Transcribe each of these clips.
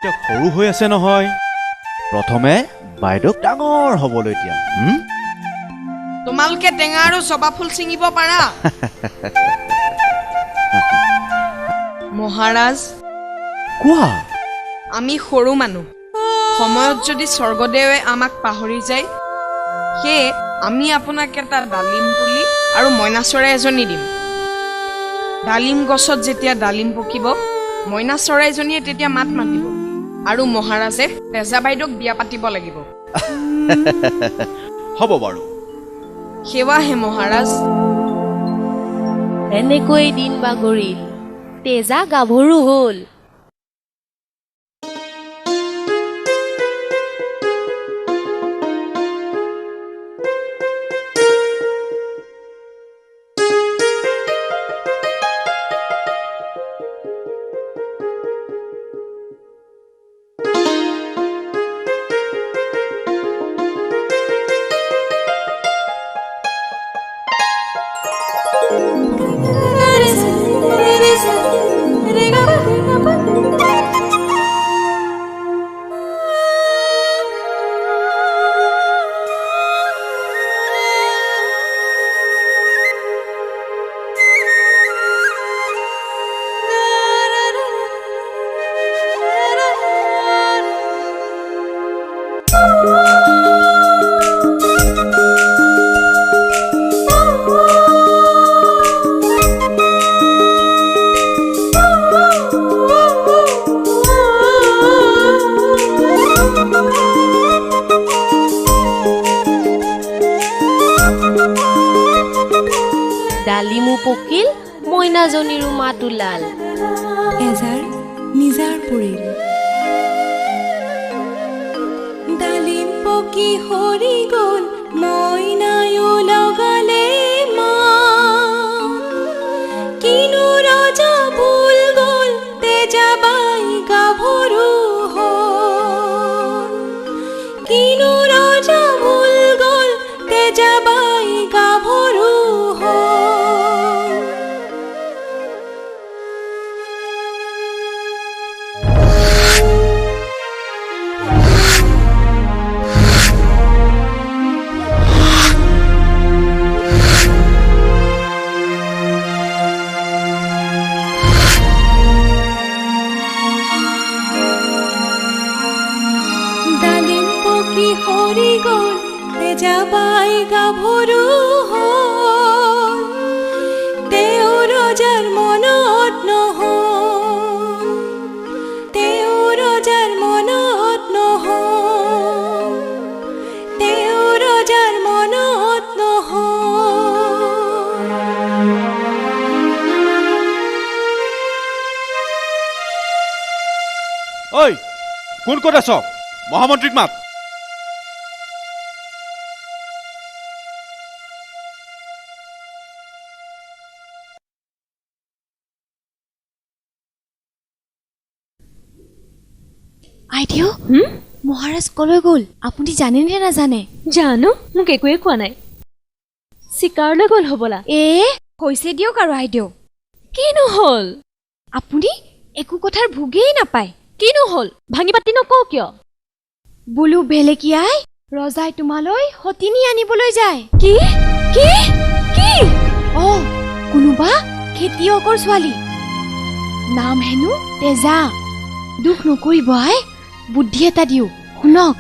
এতিয়া সৰু হৈ আছে নহয় প্ৰথমে বাইদেউক ডাঙৰ হ'বলৈ দিয়া তোমালোকে টেঙা আৰু জবা ফুল ছিঙিব পাৰা মহাৰাজ কোৱা আমি সৰু মানুহ সময়ত যদি স্বৰ্গদেৱে আমাক পাহৰি যায় সেয়ে আমি আপোনাক এটা ডালিম পুলি আৰু মইনা চৰাই এজনী দিম ডালিম গছত যেতিয়া ডালিম পকিব মইনা চৰাইজনীয়ে তেতিয়া মাত মাতিব আৰু মহাৰাজে তেজা বাইদেউক বিয়া পাতিব লাগিব হ'ব বাৰু সেৱা হে মহাৰাজ এনেকৈ দিন বাগৰিল তেজা গাভৰু হ'ল ডালিমো পকিল মইনাজনীৰো মাত ওলাল এজাৰ নিজাৰ পৰিল ডালিম পকি সৰি গ'ল মইনায়ো লগালে কিনো ৰজা ভুল গ'ল তেজাবাই গাভৰু হ'ল কিনো ৰজা ভুল গ'ল তেজাবাই গাভৰু হৰি গ'ল তেজাবাই গাভৰু হ'ল তেওঁ ৰজাৰ মনত নহ'ল তেওঁ ৰজাৰ মনত নহ'ল তেওঁ ৰজাৰ মনত নহ'ল ঐ কোন ক'ত আছ মহামন্ত্ৰীক মাত আইডিও মহাৰাজ কলৈ গ'ল আপুনি জানে নে নাজানে জানো মোক একোৱে কোৱা নাই চিকাৰলৈ গ'ল হ'বলা হৈছে দিয়ক আৰু আইডিও কিনো হ'ল আপুনি একো কথাৰ ভোগেই নাপায় কিনো হ'ল ভাঙি পাতি নকওঁ কিয় বোলো ভেলেকিয়াই ৰজাই তোমালৈ সতিনী আনিবলৈ যায় কি কি কি কোনোবা খেতিয়কৰ ছোৱালী নাম হেনো তেজা দুখ নকৰিব আই বুদ্ধি এটা দিওঁ শুনক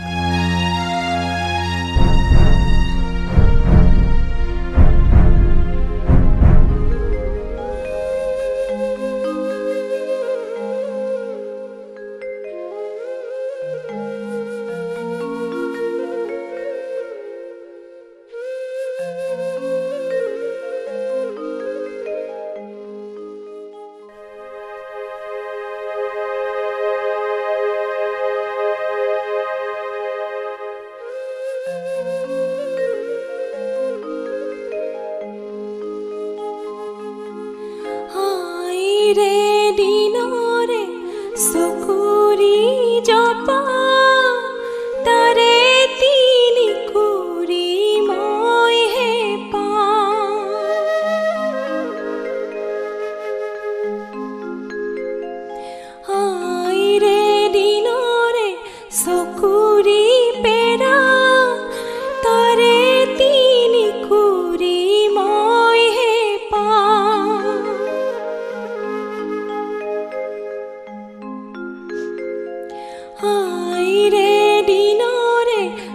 দিন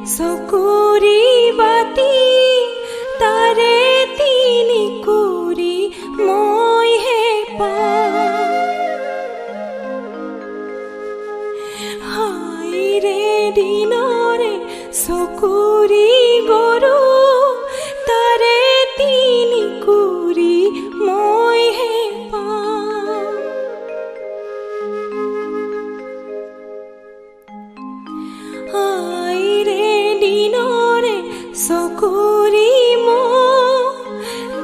চকুৰি বাতি তাৰে তিনি কুৰি মইহে পাওঁ হাইৰে দিনৰে চকুৰি গৰু তাৰে তিনি কুৰি মইহে পাওঁ হাইৰে দিনৰে চকুৰি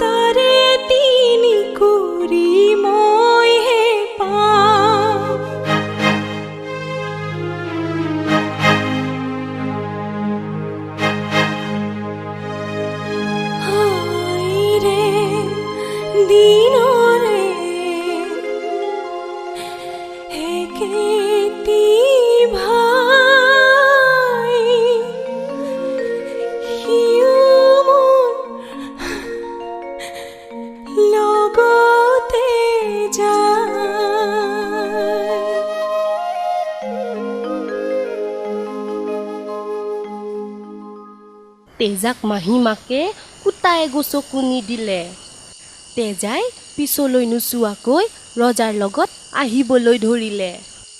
তাৰে তিনি কুৰি মইহে পাওঁ হাইৰে দিনৰে একেটি ভাই সিও মোৰ লগতে যায় তেজাক মাহীমাকে কুটাই গছকো নিদিলে তেজাই পিছলৈ নোচোৱাকৈ ৰজাৰ লগত আহিবলৈ ধৰিলে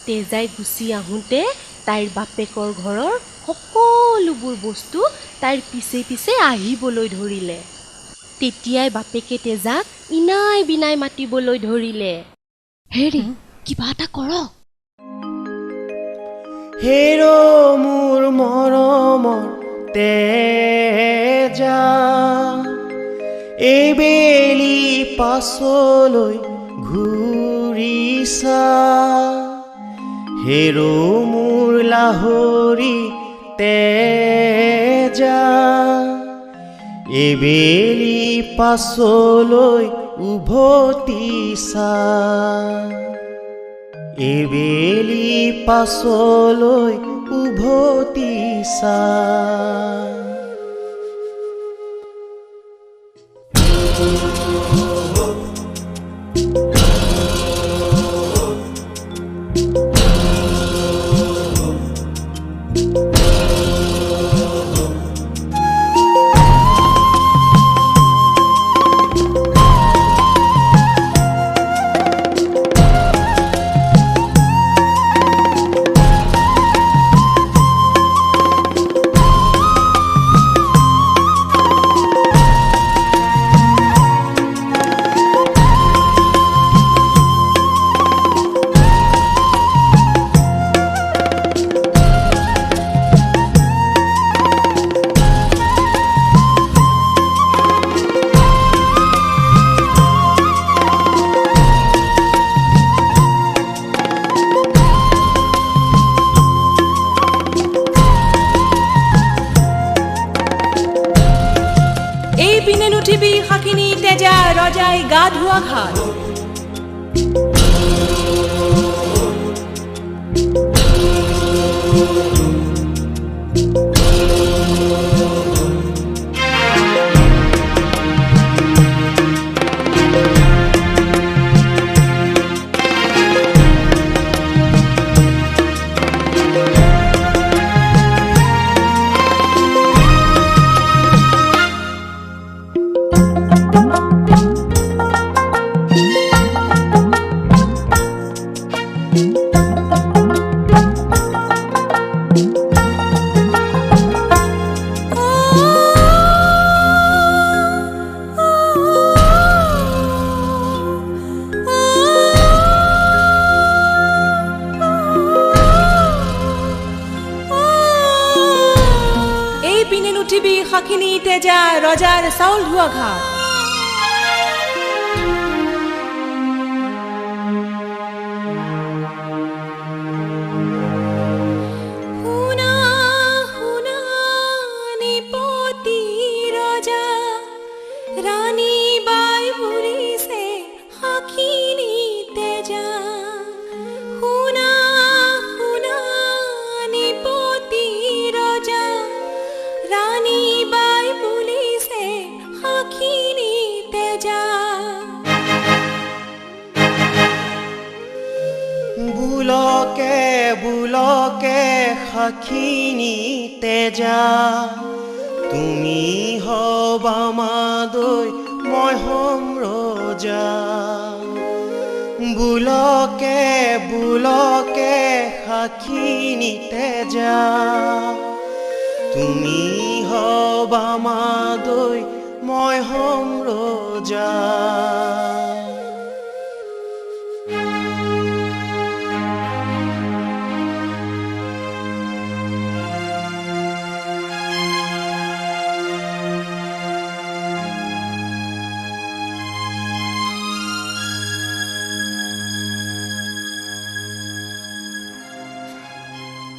তেজাই গুচি আহোঁতে তাইৰ বাপেকৰ ঘৰৰ সকলোবোৰ বস্তু তাইৰ পিছে পিছে আহিবলৈ ধৰিলে তেতিয়াই বাপেকে তেজাক ইনাই বিনাই মাতিবলৈ ধৰিলে হেৰি কিবা এটা কৰক হেৰ মোৰ মৰমৰ তেজা এইবেলি পাছলৈ ঘূৰিছা হেৰ মোৰ লাহৰি তেজা এইবেলি পাছলৈ উভতিছা এইবেলি পাছলৈ উভতিছা এইপিনে নুঠিবি শাকিনী তেজা ৰজাই গা ধোৱা ঘাট এইপিনে নুঠিবি শাকিনী তেজা ৰজাৰ চাউল ধোৱা ঘাট শুনা শুনা নিপতি ৰজা ৰাণী বাই বুলিছে শাকিনী তেজা শুনা শুনা নিপতি ৰজা ৰাণী বাই বুলিছে শাকিনী বুলকে সাক্ষিনী তেজা তুমি হবা মাদৈ মই হম ৰজা বুলকে বুলকে সাক্ষিনী তেজা তুমি হবা মাদৈ মই হম ৰজা